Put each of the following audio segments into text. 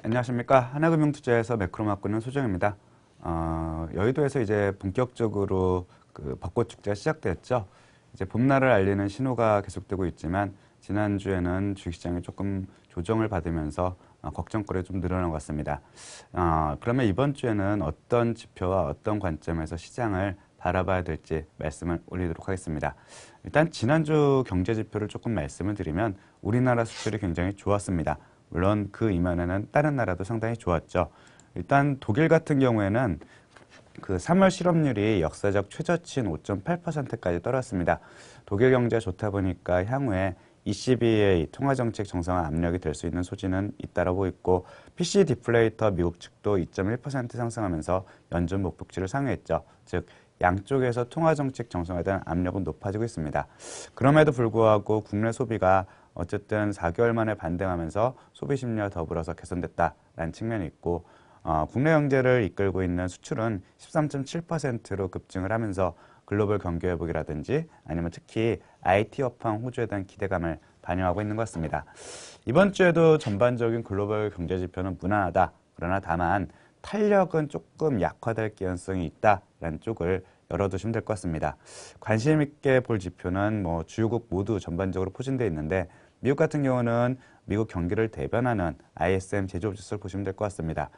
안녕하십니까. 하나금융투자에서 매크로 맡고 있는 소정입니다. 여의도에서 이제 본격적으로 그 벚꽃 축제가 시작됐죠. 이제 봄날을 알리는 신호가 계속되고 있지만 지난주에는 주식시장이 조금 조정을 받으면서 걱정거리가 좀 늘어난 것 같습니다. 그러면 이번 주에는 어떤 지표와 어떤 관점에서 시장을 바라봐야 될지 말씀을 올리도록 하겠습니다. 일단 지난주 경제 지표를 조금 말씀을 드리면 우리나라 수출이 굉장히 좋았습니다. 물론 그 이면에는 다른 나라도 상당히 좋았죠. 일단 독일 같은 경우에는 그 3월 실업률이 역사적 최저치인 5.8%까지 떨어졌습니다. 독일 경제가 좋다 보니까 향후에 ECB의 통화정책 정상화 압력이 될 수 있는 소지는 잇따르고 있고 PC 디플레이터 미국 측도 2.1% 상승하면서 연준 목표치를 상회했죠. 즉 양쪽에서 통화정책 정상화에 대한 압력은 높아지고 있습니다. 그럼에도 불구하고 국내 소비가 어쨌든 4개월 만에 반등하면서 소비 심리와 더불어서 개선됐다라는 측면이 있고 국내 경제를 이끌고 있는 수출은 13.7%로 급증을 하면서 글로벌 경기 회복이라든지 아니면 특히 IT 업황 호조에 대한 기대감을 반영하고 있는 것 같습니다. 이번 주에도 전반적인 글로벌 경제 지표는 무난하다. 그러나 다만 탄력은 조금 약화될 가능성이 있다라는 쪽을 열어두시면 될 것 같습니다. 관심 있게 볼 지표는 뭐 주요국 모두 전반적으로 포진되어 있는데 미국 같은 경우는 미국 경기를 대변하는 ISM 제조업 지수를 보시면 될 것 같습니다.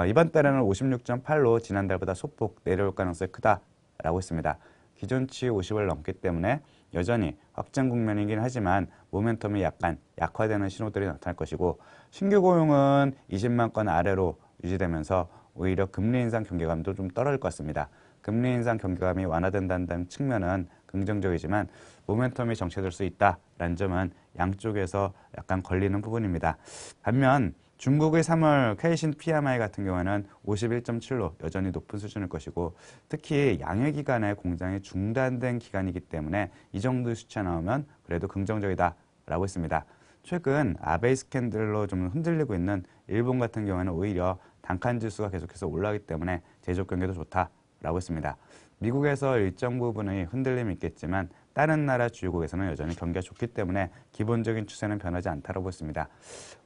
이번 달에는 56.8로 지난달보다 소폭 내려올 가능성이 크다라고 했습니다. 기존치 50을 넘기 때문에 여전히 확장 국면이긴 하지만 모멘텀이 약간 약화되는 신호들이 나타날 것이고 신규 고용은 20만 건 아래로 유지되면서 오히려 금리 인상 경계감도 좀 떨어질 것 같습니다. 금리 인상 경계감이 완화된다는 측면은 긍정적이지만 모멘텀이 정체될 수 있다라는 점은 양쪽에서 약간 걸리는 부분입니다. 반면 중국의 3월 케이신 PMI 같은 경우는 51.7로 여전히 높은 수준일 것이고 특히 양회 기간에 공장이 중단된 기간이기 때문에 이 정도의 수치가 나오면 그래도 긍정적이다라고 했습니다. 최근 아베이 스캔들로 좀 흔들리고 있는 일본 같은 경우에는 오히려 단칸 지수가 계속해서 올라가기 때문에 제조업 경기도 좋다라고 했습니다. 미국에서 일정 부분의 흔들림이 있겠지만 다른 나라 주요국에서는 여전히 경기가 좋기 때문에 기본적인 추세는 변하지 않다고 보습니다.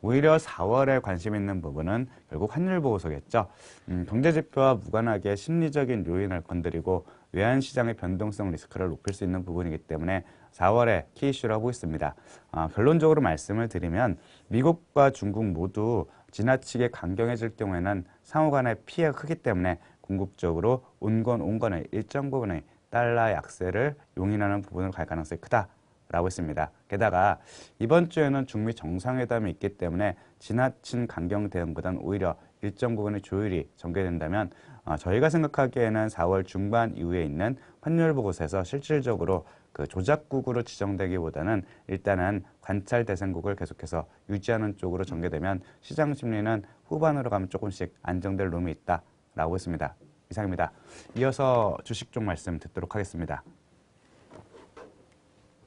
오히려 4월에 관심 있는 부분은 결국 환율 보고서겠죠. 경제지표와 무관하게 심리적인 요인을 건드리고 외환시장의 변동성 리스크를 높일 수 있는 부분이기 때문에 4월에 키 이슈를 하고 있습니다. 결론적으로 말씀을 드리면 미국과 중국 모두 지나치게 강경해질 경우에는 상호 간의 피해가 크기 때문에 궁극적으로 온건의 일정 부분의 달러 약세를 용인하는 부분을 갈 가능성이 크다라고 했습니다. 게다가 이번 주에는 중미 정상회담이 있기 때문에 지나친 강경 대응보다는 오히려 일정 부분의 조율이 전개된다면 저희가 생각하기에는 4월 중반 이후에 있는 환율 보고서에서 실질적으로 그 조작국으로 지정되기보다는 일단은 관찰 대상국을 계속해서 유지하는 쪽으로 전개되면 시장 심리는 후반으로 가면 조금씩 안정될 룸이 있다라고 했습니다. 이상입니다. 이어서 주식 쪽 말씀 듣도록 하겠습니다.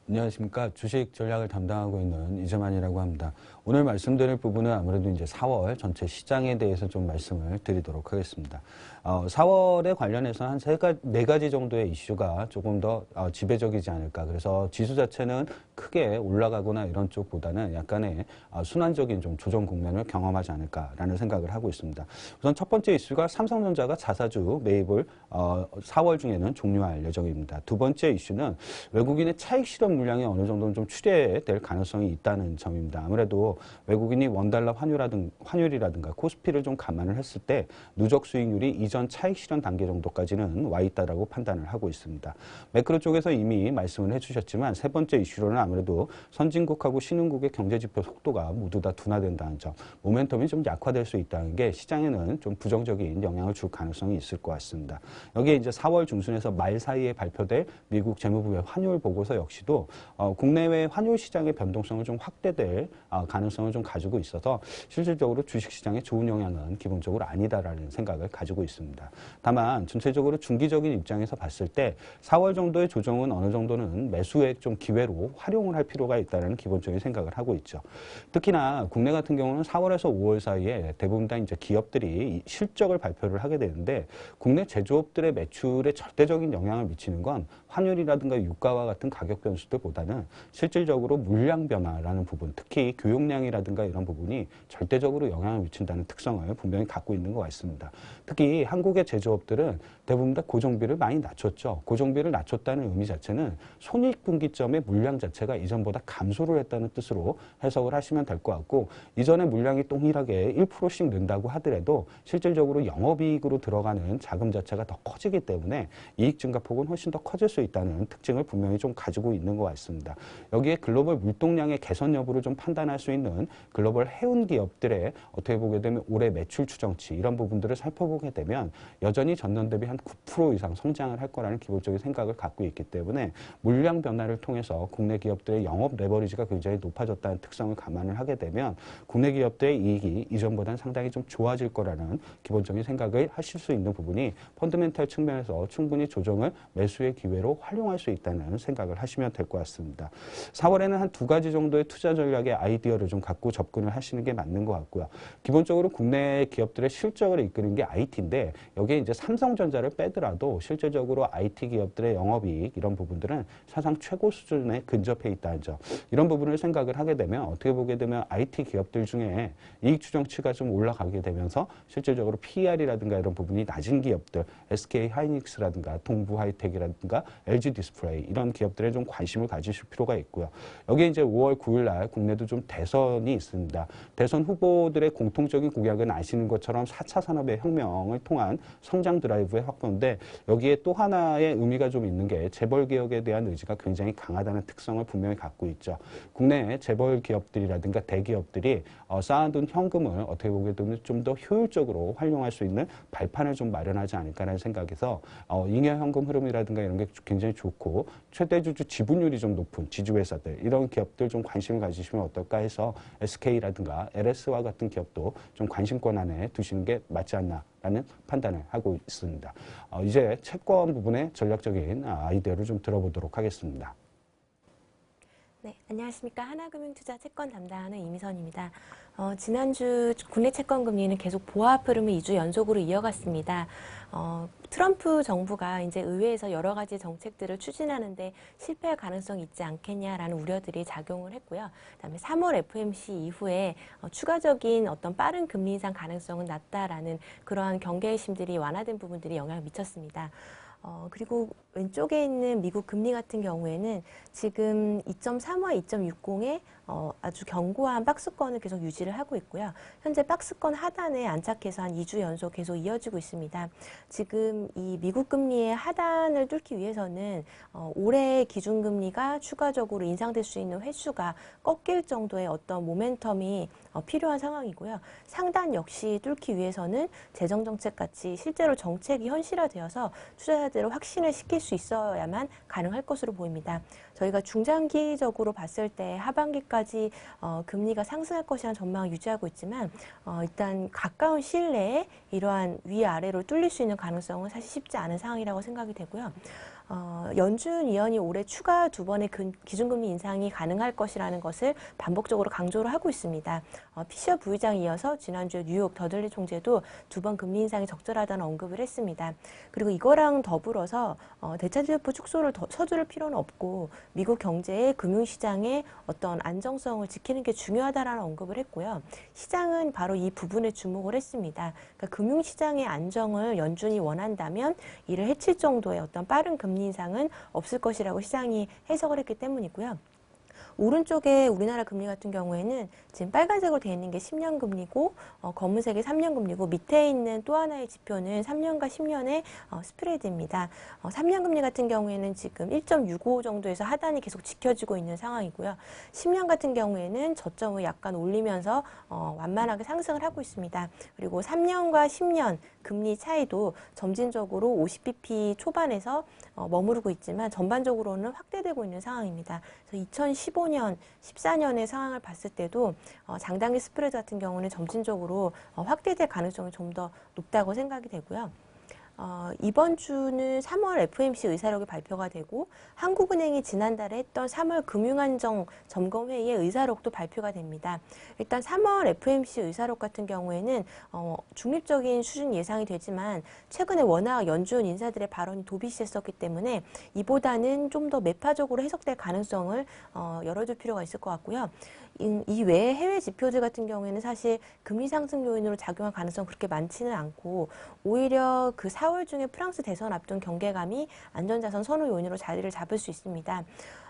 안녕하십니까. 주식 전략을 담당하고 있는 이재만이라고 합니다. 오늘 말씀드릴 부분은 아무래도 이제 4월 전체 시장에 대해서 좀 말씀을 드리도록 하겠습니다. 4월에 관련해서 한 네 가지 정도의 이슈가 조금 더 지배적이지 않을까. 그래서 지수 자체는 크게 올라가거나 이런 쪽보다는 약간의 순환적인 좀 조정 국면을 경험하지 않을까라는 생각을 하고 있습니다. 우선 첫 번째 이슈가 삼성전자가 자사주 매입을 4월 중에는 종료할 예정입니다. 두 번째 이슈는 외국인의 차익 실현 물량이 어느 정도는 좀 출회될 가능성이 있다는 점입니다. 아무래도 외국인이 원달러 환율이라든가 코스피를 좀 감안을 했을 때 누적 수익률이 이전 차익 실현 단계 정도까지는 와 있다라고 판단을 하고 있습니다. 매크로 쪽에서 이미 말씀을 해주셨지만 세 번째 이슈로는 아무래도 선진국하고 신흥국의 경제지표 속도가 모두 다 둔화된다는 점, 모멘텀이 좀 약화될 수 있다는 게 시장에는 좀 부정적인 영향을 줄 가능성이 있을 것 같습니다. 여기에 이제 4월 중순에서 말 사이에 발표될 미국 재무부의 환율 보고서 역시도 국내외 환율 시장의 변동성을 좀 확대될 가능성을 좀 가지고 있어서 실질적으로 주식시장에 좋은 영향은 기본적으로 아니다라는 생각을 가지고 있습니다. 다만 전체적으로 중기적인 입장에서 봤을 때 4월 정도의 조정은 어느 정도는 매수의 좀 기회로 활용을 할 필요가 있다는 기본적인 생각을 하고 있죠. 특히나 국내 같은 경우는 4월에서 5월 사이에 대부분 다 이제 기업들이 실적을 발표를 하게 되는데 국내 제조업들의 매출에 절대적인 영향을 미치는 건 환율이라든가 유가와 같은 가격 변수들 것들보다는 실질적으로 물량 변화라는 부분, 특히 교육량이라든가 이런 부분이 절대적으로 영향을 미친다는 특성을 분명히 갖고 있는 것 같습니다. 특히 한국의 제조업들은 대부분 다 고정비를 많이 낮췄죠. 고정비를 낮췄다는 의미 자체는 손익분기점의 물량 자체가 이전보다 감소를 했다는 뜻으로 해석을 하시면 될 것 같고, 이전에 물량이 동일하게 1%씩 는다고 하더라도 실질적으로 영업이익으로 들어가는 자금 자체가 더 커지기 때문에 이익 증가폭은 훨씬 더 커질 수 있다는 특징을 분명히 좀 가지고 있는 것 같습니다. 여기에 글로벌 물동량의 개선 여부를 좀 판단할 수 있는 글로벌 해운 기업들의 어떻게 보게 되면 올해 매출 추정치 이런 부분들을 살펴보게 되면 여전히 전년 대비 한 9% 이상 성장을 할 거라는 기본적인 생각을 갖고 있기 때문에 물량 변화를 통해서 국내 기업들의 영업 레버리지가 굉장히 높아졌다는 특성을 감안을 하게 되면 국내 기업들의 이익이 이전보다는 상당히 좀 좋아질 거라는 기본적인 생각을 하실 수 있는 부분이 펀더멘탈 측면에서 충분히 조정을 매수의 기회로 활용할 수 있다는 생각을 하시면 될 것 같습니다. 4월에는 한 두 가지 정도의 투자 전략의 아이디어를 좀 갖고 접근을 하시는 게 맞는 것 같고요. 기본적으로 국내 기업들의 실적을 이끄는 게 IT인데 여기에 이제 삼성전자를 빼더라도 실질적으로 IT 기업들의 영업이익 이런 부분들은 사상 최고 수준에 근접해 있다는 점. 이런 부분을 생각을 하게 되면 어떻게 보게 되면 IT 기업들 중에 이익 추정치가 좀 올라가게 되면서 실질적으로 PER이라든가 이런 부분이 낮은 기업들, SK 하이닉스라든가 동부 하이텍이라든가 LG 디스플레이 이런 기업들에 좀 관심을 가지실 필요가 있고요. 여기에 이제 5월 9일 날 국내도 좀 대선이 있습니다. 대선 후보들의 공통적인 공약은 아시는 것처럼 4차 산업의 혁명을 통한 성장 드라이브의 확보인데 여기에 또 하나의 의미가 좀 있는 게 재벌 개혁에 대한 의지가 굉장히 강하다는 특성을 분명히 갖고 있죠. 국내 재벌 기업들이라든가 대기업들이 쌓아둔 현금을 어떻게 보게 되면 좀 더 효율적으로 활용할 수 있는 발판을 좀 마련하지 않을까라는 생각에서 잉여 현금 흐름이라든가 이런 게 굉장히 좋고 최대주주 지분율이 좀 높은 지주회사들 이런 기업들 좀 관심을 가지시면 어떨까 해서 SK라든가 LS와 같은 기업도 좀 관심권 안에 두시는 게 맞지 않나라는 판단을 하고 있습니다. 이제 채권 부분의 전략적인 아이디어를 좀 들어보도록 하겠습니다. 네, 안녕하십니까. 하나금융투자 채권 담당하는 이미선입니다. 지난주 국내 채권 금리는 계속 보합 흐름을 2주 연속으로 이어갔습니다. 트럼프 정부가 이제 의회에서 여러 가지 정책들을 추진하는데 실패할 가능성이 있지 않겠냐라는 우려들이 작용을 했고요. 그다음에 3월 FOMC 이후에 추가적인 어떤 빠른 금리 인상 가능성은 낮다라는 그러한 경계심들이 완화된 부분들이 영향을 미쳤습니다. 그리고 왼쪽에 있는 미국 금리 같은 경우에는 지금 2.3와 2.60의 아주 견고한 박스권을 계속 유지를 하고 있고요. 현재 박스권 하단에 안착해서 한 2주 연속 계속 이어지고 있습니다. 지금 이 미국 금리의 하단을 뚫기 위해서는 올해 기준금리가 추가적으로 인상될 수 있는 횟수가 꺾일 정도의 어떤 모멘텀이 필요한 상황이고요. 상단 역시 뚫기 위해서는 재정정책 같이 실제로 정책이 현실화되어서 투자자들을 확신을 시킬 수 있어야만 가능할 것으로 보입니다. 저희가 중장기적으로 봤을 때 하반기까지 금리가 상승할 것이라는 전망을 유지하고 있지만 일단 가까운 시일 내에 이러한 위아래로 뚫릴 수 있는 가능성은 사실 쉽지 않은 상황이라고 생각이 되고요. 연준 위원이 올해 추가 2번의 기준금리 인상이 가능할 것이라는 것을 반복적으로 강조를 하고 있습니다. 피셔 부의장에 이어서 지난주에 뉴욕 더들리 총재도 2번 금리 인상이 적절하다는 언급을 했습니다. 그리고 이거랑 더불어서 대차지표 축소를 더 서두를 필요는 없고 미국 경제의 금융시장의 어떤 안정성을 지키는 게 중요하다라는 언급을 했고요. 시장은 바로 이 부분에 주목을 했습니다. 그러니까 금융시장의 안정을 연준이 원한다면 이를 해칠 정도의 어떤 빠른 금리 인상은 없을 것이라고 시장이 해석을 했기 때문이고요. 오른쪽에 우리나라 금리 같은 경우에는 지금 빨간색으로 되어 있는 게 10년 금리고 검은색이 3년 금리고 밑에 있는 또 하나의 지표는 3년과 10년의 스프레드입니다. 3년 금리 같은 경우에는 지금 1.65 정도에서 하단이 계속 지켜지고 있는 상황이고요. 10년 같은 경우에는 저점을 약간 올리면서 완만하게 상승을 하고 있습니다. 그리고 3년과 10년 금리 차이도 점진적으로 50bp 초반에서 머무르고 있지만 전반적으로는 확대되고 있는 상황입니다. 그래서 2015년, 14년의 상황을 봤을 때도 장단기 스프레드 같은 경우는 점진적으로 확대될 가능성이 좀 더 높다고 생각이 되고요. 이번 주는 3월 FOMC 의사록이 발표가 되고 한국은행이 지난달에 했던 3월 금융안정 점검회의의 의사록도 발표가 됩니다. 일단 3월 FOMC 의사록 같은 경우에는 중립적인 수준 예상이 되지만 최근에 워낙 연준 인사들의 발언이 도비시했었기 때문에 이보다는 좀 더 매파적으로 해석될 가능성을 열어둘 필요가 있을 것 같고요. 이 외에 해외 지표들 같은 경우에는 사실 금리 상승 요인으로 작용할 가능성 그렇게 많지는 않고 오히려 그 4월 중에 프랑스 대선 앞둔 경계감이 안전자산 선호 요인으로 자리를 잡을 수 있습니다.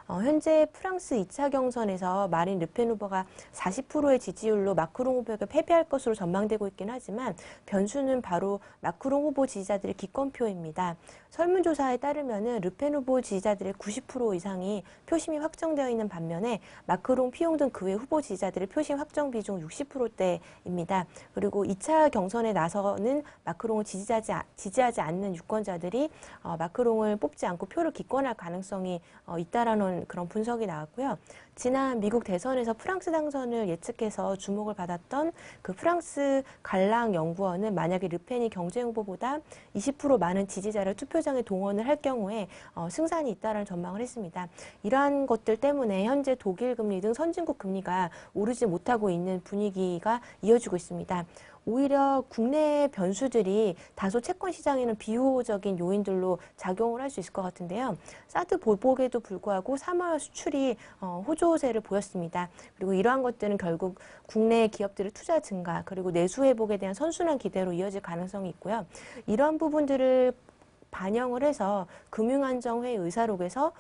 현재 프랑스 2차 경선에서 마린 르펜 후보가 40%의 지지율로 마크롱 후보에게 패배할 것으로 전망되고 있긴 하지만 변수는 바로 마크롱 후보 지지자들의 기권표입니다. 설문조사에 따르면 르펜 후보 지지자들의 90% 이상이 표심이 확정되어 있는 반면에 마크롱, 피용 등 그 외 후보 지지자들의 표심 확정 비중 60%대입니다. 그리고 2차 경선에 나서는 마크롱을 지지하지 않는 유권자들이 마크롱을 뽑지 않고 표를 기권할 가능성이 있다라는 그런 분석이 나왔고요. 지난 미국 대선에서 프랑스 당선을 예측해서 주목을 받았던 그 프랑스 갈랑 연구원은 만약에 르펜이 경쟁 후보보다 20% 많은 지지자를 투표장에 동원을 할 경우에 승산이 있다라는 전망을 했습니다. 이러한 것들 때문에 현재 독일 금리 등 선진국 금리가 오르지 못하고 있는 분위기가 이어지고 있습니다. 오히려 국내 변수들이 다소 채권 시장에는 비호적인 요인들로 작용을 할 수 있을 것 같은데요. 사드 보복에도 불구하고 3월 수출이 호조세를 보였습니다. 그리고 이러한 것들은 결국 국내 기업들의 투자 증가 그리고 내수 회복에 대한 선순환 기대로 이어질 가능성이 있고요. 이러한 부분들을 반영을 해서 금융안정회의 의사록에서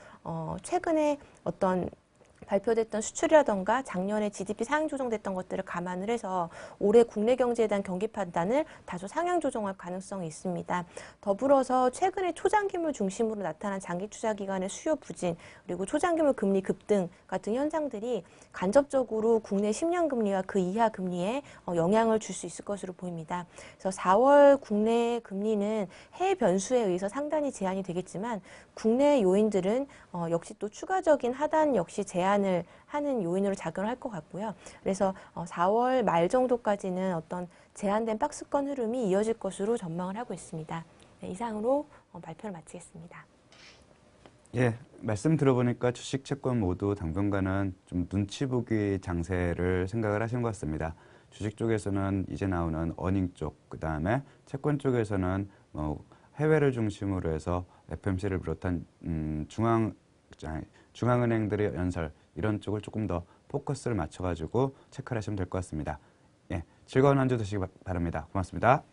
최근에 어떤 발표됐던 수출이라던가 작년에 GDP 상향 조정됐던 것들을 감안을 해서 올해 국내 경제에 대한 경기 판단을 다소 상향 조정할 가능성이 있습니다. 더불어서 최근에 초장기물 중심으로 나타난 장기 투자 기관의 수요 부진 그리고 초장기물 금리 급등 같은 현상들이 간접적으로 국내 10년 금리와 그 이하 금리에 영향을 줄 수 있을 것으로 보입니다. 그래서 4월 국내 금리는 해외 변수에 의해서 상당히 제한이 되겠지만 국내 요인들은 역시 또 추가적인 하단 역시 제한을 하는 요인으로 작용할 것 같고요. 그래서 4월 말 정도까지는 어떤 제한된 박스권 흐름이 이어질 것으로 전망을 하고 있습니다. 네, 이상으로 발표를 마치겠습니다. 예, 말씀 들어보니까 주식, 채권 모두 당분간은 좀 눈치 보기 장세를 생각을 하신 것 같습니다. 주식 쪽에서는 이제 나오는 어닝 쪽, 그 다음에 채권 쪽에서는 해외를 중심으로 해서 FMC를 비롯한 중앙은행들의 연설 이런 쪽을 조금 더 포커스를 맞춰가지고 체크를 하시면 될 것 같습니다. 예, 즐거운 한 주 되시기 바랍니다. 고맙습니다.